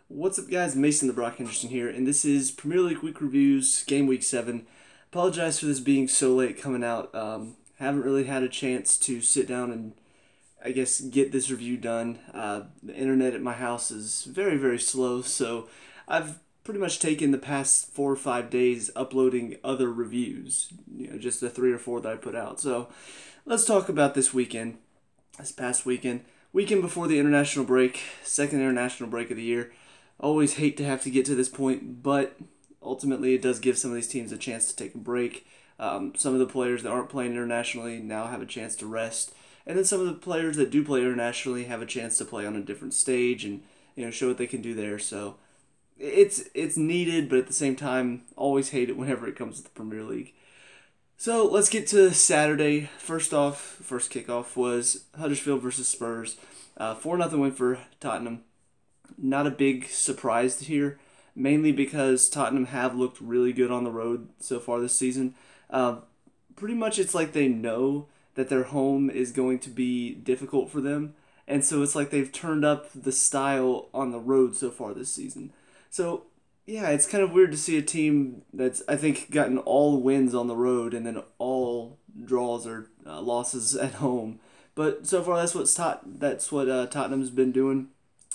What's up, guys? Mason the Brock Henderson here, and this is Premier League Week Reviews, Game Week 7. Apologize for this being so late coming out. Haven't really had a chance to sit down and, I guess, get this review done. The internet at my house is very, very slow, so I've pretty much taken the past 4 or 5 days uploading other reviews, just the 3 or 4 that I put out. So let's talk about this past weekend. Weekend before the international break, second international break of the year. Always hate to have to get to this point, but ultimately it does give some of these teams a chance to take a break. Some of the players that aren't playing internationally now have a chance to rest, and then some of the players that do play internationally have a chance to play on a different stage and show what they can do there. So it's needed, but at the same time, always hate it whenever it comes to the Premier League. So let's get to Saturday. First kickoff was Huddersfield versus Spurs. 4-0 win for Tottenham. Not a big surprise here, mainly because Tottenham have looked really good on the road so far this season. Pretty much it's like they know that their home is going to be difficult for them, and so it's like they've turned up the style on the road so far this season. So yeah, it's kind of weird to see a team that's, I think, gotten all wins on the road and then all draws or losses at home. But so far, that's what Tottenham's been doing.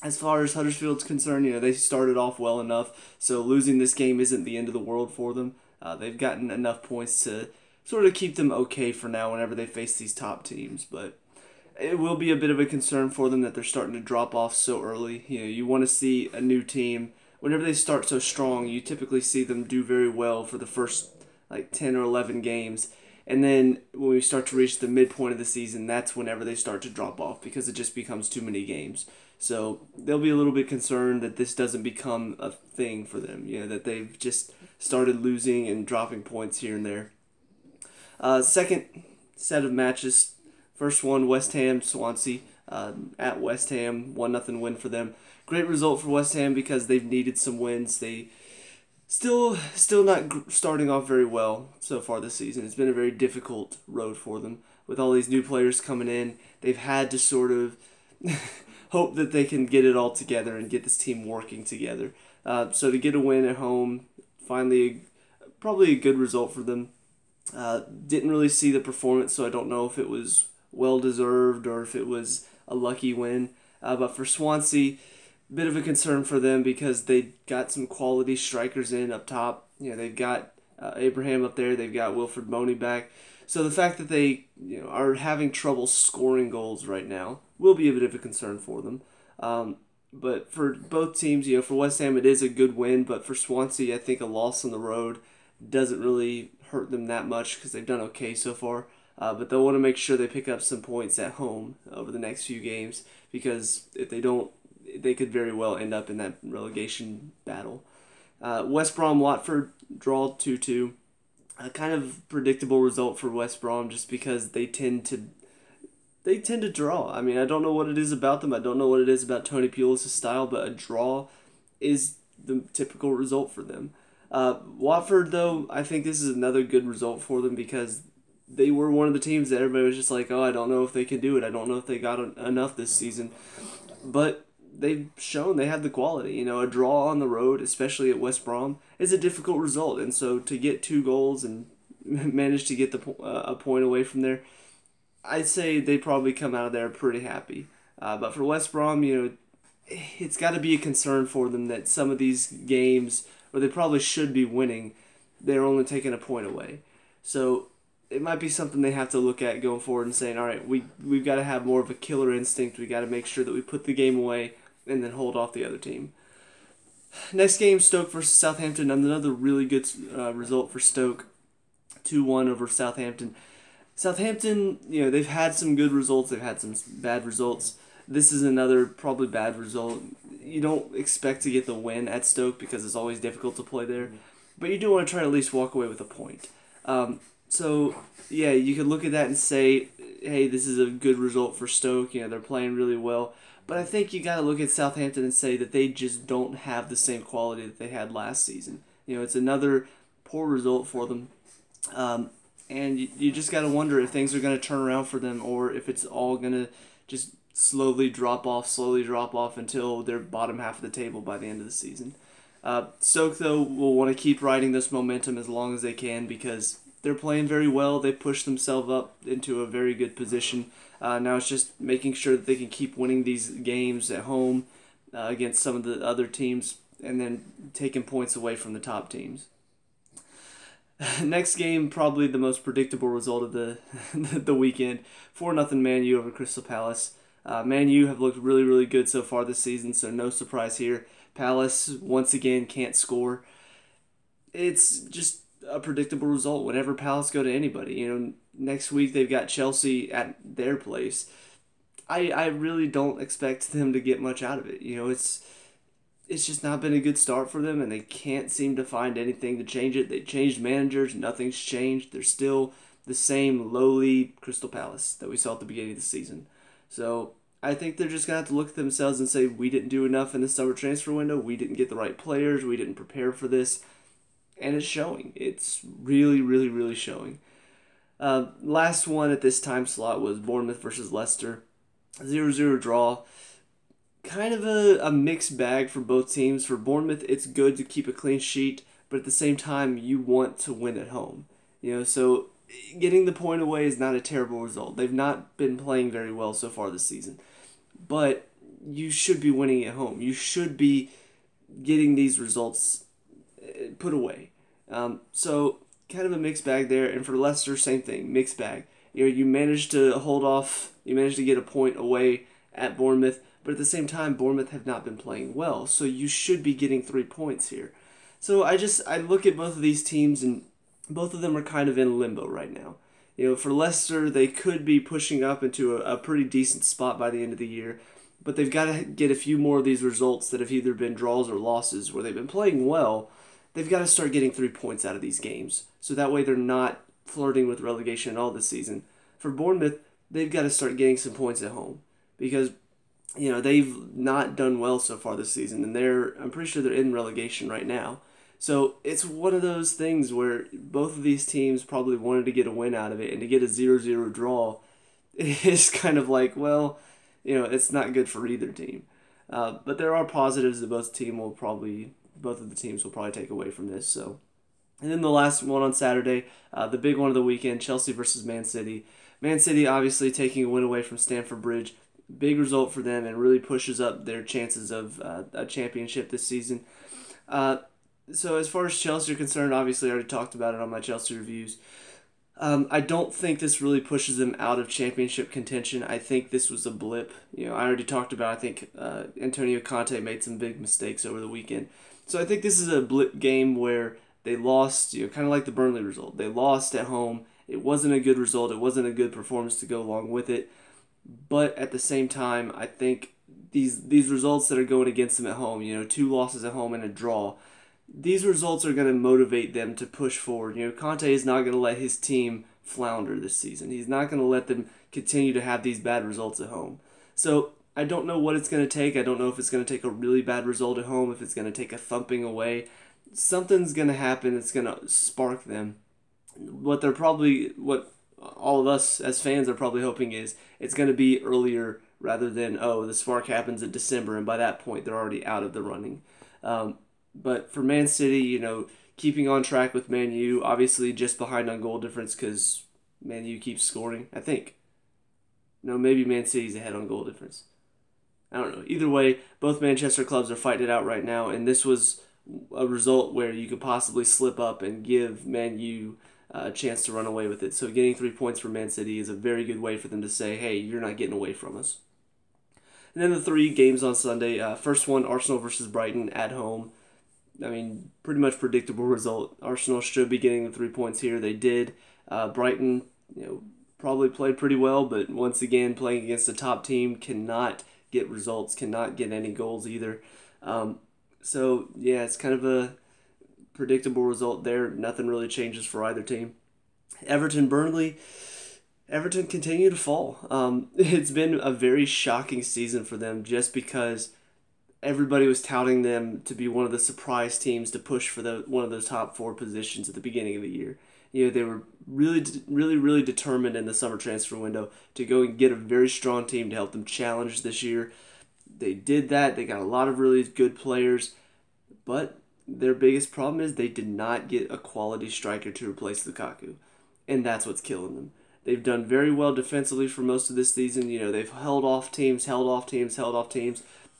As far as Huddersfield's concerned, they started off well enough, so losing this game isn't the end of the world for them. They've gotten enough points to sort of keep them okay for now whenever they face these top teams, but it will be a bit of a concern for them that they're starting to drop off so early. You want to see a new team. Whenever they start so strong, you typically see them do very well for the first 10 or 11 games. And then when we start to reach the midpoint of the season, that's whenever they start to drop off because it just becomes too many games. So they'll be a little bit concerned that this doesn't become a thing for them, that they've just started losing and dropping points here and there. Second set of matches, first one, West Ham, Swansea. At West Ham, 1-0 win for them. Great result for West Ham because they've needed some wins. They still not starting off very well so far this season. It's been a very difficult road for them. With all these new players coming in, they've had to sort of hope that they can get it all together and get this team working together. So to get a win at home, finally, probably a good result for them. Didn't really see the performance, so I don't know if it was well-deserved or if it was a lucky win. But for Swansea, bit of a concern for them because they got some quality strikers in up top. They've got Abraham up there. They've got Wilfred Boney back. So the fact that they are having trouble scoring goals right now will be a bit of a concern for them. But for both teams, for West Ham it is a good win, but for Swansea I think a loss on the road doesn't really hurt them that much because they've done okay so far. But they'll want to make sure they pick up some points at home over the next few games because if they don't, they could very well end up in that relegation battle. West Brom Watford draw 2-2. A kind of predictable result for West Brom just because they tend to draw. I mean, I don't know what it is about them. I don't know what it is about Tony Pulis' style, but a draw is the typical result for them. Watford, though, I think this is another good result for them because they were one of the teams that everybody was just like, oh, I don't know if they can do it. I don't know if they got enough this season. But they've shown they have the quality. A draw on the road, especially at West Brom, is a difficult result. And so to get 2 goals and manage to get a point away from there, I'd say they probably come out of there pretty happy. But for West Brom, it's got to be a concern for them that some of these games where they probably should be winning, they're only taking a point away. So it might be something they have to look at going forward and saying, all right, we've got to have more of a killer instinct. We got to make sure that we put the game away and then hold off the other team. Next game, Stoke versus Southampton. Another really good result for Stoke. 2-1 over Southampton. Southampton, they've had some good results. They've had some bad results. This is another probably bad result. You don't expect to get the win at Stoke because it's always difficult to play there. But you do want to try to at least walk away with a point. So, yeah, you could look at that and say, hey, this is a good result for Stoke. They're playing really well. But I think you got to look at Southampton and say that they just don't have the same quality that they had last season. It's another poor result for them. And you just got to wonder if things are going to turn around for them or if it's all going to just slowly drop off until they're bottom half of the table by the end of the season. Stoke, though, will want to keep riding this momentum as long as they can because they're playing very well. They pushed themselves up into a very good position. Now it's just making sure that they can keep winning these games at home against some of the other teams and then taking points away from the top teams. Next game, probably the most predictable result of the the weekend. 4-0 Man U over Crystal Palace. Man U have looked really, really good so far this season, so no surprise here. Palace, once again, can't score. It's just a predictable result whenever Palace go to anybody. Next week they've got Chelsea at their place. I really don't expect them to get much out of it. It's just not been a good start for them, and they can't seem to find anything to change it. They changed managers, nothing's changed. They're still the same lowly Crystal Palace that we saw at the beginning of the season. So I think they're just going to have to look at themselves and say, we didn't do enough in the summer transfer window. We didn't get the right players. We didn't prepare for this. And it's showing. It's really, really, really showing. Last one at this time slot was Bournemouth versus Leicester. 0-0 draw. Kind of a mixed bag for both teams. For Bournemouth, it's good to keep a clean sheet, but at the same time, you want to win at home. So getting the point away is not a terrible result. They've not been playing very well so far this season, but you should be winning at home. You should be getting these results put away. So kind of a mixed bag there. And for Leicester, same thing, mixed bag. You managed to hold off. You managed to get a point away at Bournemouth. But at the same time, Bournemouth have not been playing well, so you should be getting 3 points here. So I look at both of these teams, and both of them are kind of in limbo right now. For Leicester, they could be pushing up into a pretty decent spot by the end of the year, but they've got to get a few more of these results that have either been draws or losses where they've been playing well. They've got to start getting 3 points out of these games, so that way they're not flirting with relegation at all this season. For Bournemouth, they've got to start getting some points at home because they've not done well so far this season, and I'm pretty sure they're in relegation right now. So it's one of those things where both of these teams probably wanted to get a win out of it, and to get a 0-0 draw is kind of like, well, it's not good for either team. But there are positives that both of the teams will probably take away from this. So, and then the last one on Saturday, the big one of the weekend, Chelsea versus Man City. Man City obviously taking a win away from Stamford Bridge. Big result for them and really pushes up their chances of a championship this season. So as far as Chelsea are concerned, obviously I already talked about it on my Chelsea reviews. I don't think this really pushes them out of championship contention. I think this was a blip. I already talked about, I think Antonio Conte made some big mistakes over the weekend. So I think this is a blip game where they lost, kind of like the Burnley result. They lost at home. It wasn't a good result. It wasn't a good performance to go along with it. But at the same time, I think these results that are going against them at home, 2 losses at home and a draw, these results are going to motivate them to push forward. Conte is not going to let his team flounder this season. He's not going to let them continue to have these bad results at home. So I don't know what it's going to take. I don't know if it's going to take a really bad result at home, if it's going to take a thumping away. Something's going to happen that's going to spark them. What all of us as fans are probably hoping is it's going to be earlier rather than, the spark happens in December and by that point they're already out of the running. But for Man City, keeping on track with Man U, obviously just behind on goal difference because Man U keeps scoring, I think. No, maybe Man City's ahead on goal difference. I don't know. Either way, both Manchester clubs are fighting it out right now, and this was a result where you could possibly slip up and give Man U a chance to run away with it. So getting 3 points for Man City is a very good way for them to say, hey, you're not getting away from us. And then the 3 games on Sunday. First one, Arsenal versus Brighton at home. Pretty much predictable result. Arsenal should be getting the 3 points here. They did. Brighton, probably played pretty well, but once again, playing against a top team, cannot get results, cannot get any goals either. So, yeah, it's kind of a predictable result there. Nothing really changes for either team. Burnley. Everton continue to fall. It's been a very shocking season for them just because everybody was touting them to be one of the surprise teams to push for one of those top 4 positions at the beginning of the year. They were really determined in the summer transfer window to go and get a very strong team to help them challenge this year. They did that. They got a lot of really good players, but their biggest problem is they did not get a quality striker to replace Lukaku, and that's what's killing them. They've done very well defensively for most of this season. They've held off teams,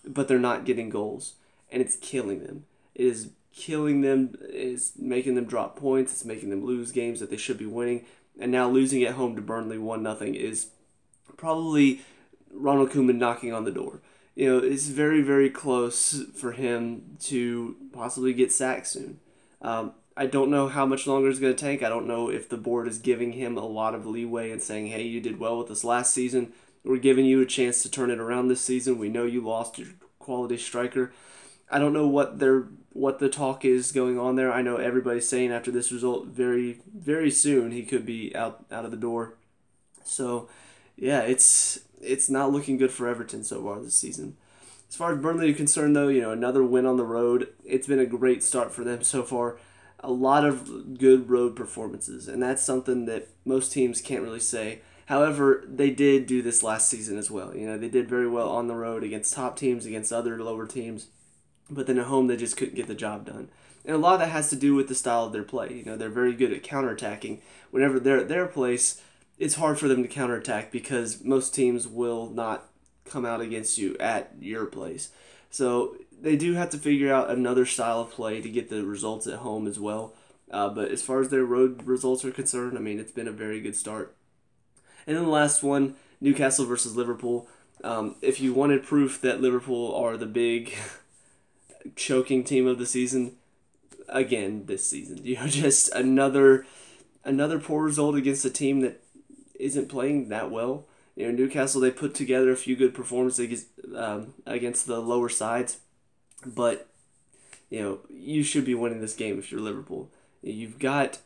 but they're not getting goals, and it's killing them. It is killing them. It's making them drop points. It's making them lose games that they should be winning. And now losing at home to Burnley 1-0 is probably Ronald Koeman knocking on the door. It's very, very close for him to possibly get sacked soon. I don't know how much longer it's going to take. I don't know if the board is giving him a lot of leeway and saying, hey, you did well with us last season. We're giving you a chance to turn it around this season. We know you lost your quality striker. I don't know what the talk is going on there. I know everybody's saying after this result, very, very soon he could be out of the door. So, yeah, it's not looking good for Everton so far this season. As far as Burnley is concerned, though, another win on the road. It's been a great start for them so far. A lot of good road performances, and that's something that most teams can't really say. However, they did do this last season as well. They did very well on the road against top teams, against other lower teams, but then at home they just couldn't get the job done. And a lot of that has to do with the style of their play. They're very good at counterattacking. Whenever they're at their place, it's hard for them to counterattack because most teams will not come out against you at your place. So they do have to figure out another style of play to get the results at home as well. But as far as their road results are concerned, it's been a very good start. And then the last one, Newcastle versus Liverpool. If you wanted proof that Liverpool are the big choking team of the season, again this season, just another poor result against a team that isn't playing that well. Newcastle, they put together a few good performances against the lower sides, but you should be winning this game if you're Liverpool. You've got,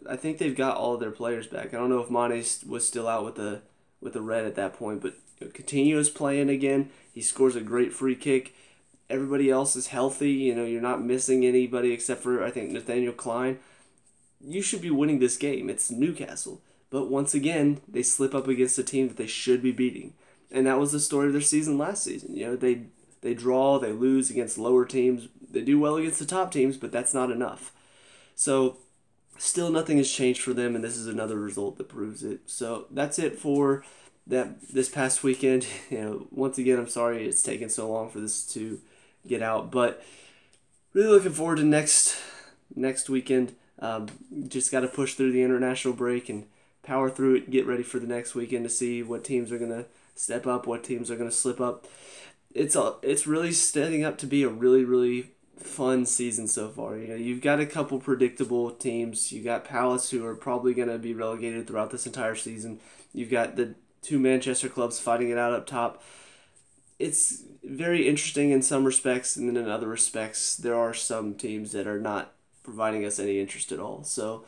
I think they've got all of their players back. I don't know if Mane was still out with the red at that point, but Coutinho is playing again. He scores a great free kick. Everybody else is healthy. You're not missing anybody except for, I think, Nathaniel Klein. You should be winning this game. It's Newcastle. But once again, they slip up against a team that they should be beating. And that was the story of their season last season. They draw, they lose against lower teams. They do well against the top teams, but that's not enough. So still nothing has changed for them, and this is another result that proves it. So that's it for this past weekend. Once again, I'm sorry it's taken so long for this to get out, but really looking forward to next weekend. Just got to push through the international break and power through it, get ready for the next weekend to see what teams are going to step up, what teams are going to slip up. It's really setting up to be a really, really fun season so far. You've got a couple predictable teams. You got Palace, who are probably going to be relegated throughout this entire season. You've got the two Manchester clubs fighting it out up top. It's very interesting in some respects, and then in other respects, there are some teams that are not providing us any interest at all. So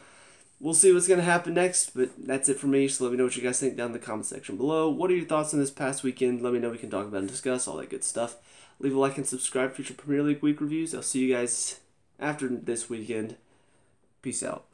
we'll see what's going to happen next, but that's it for me. So let me know what you guys think down in the comment section below. What are your thoughts on this past weekend? Let me know. We can talk about and discuss all that good stuff. Leave a like and subscribe for future Premier League week reviews. I'll see you guys after this weekend. Peace out.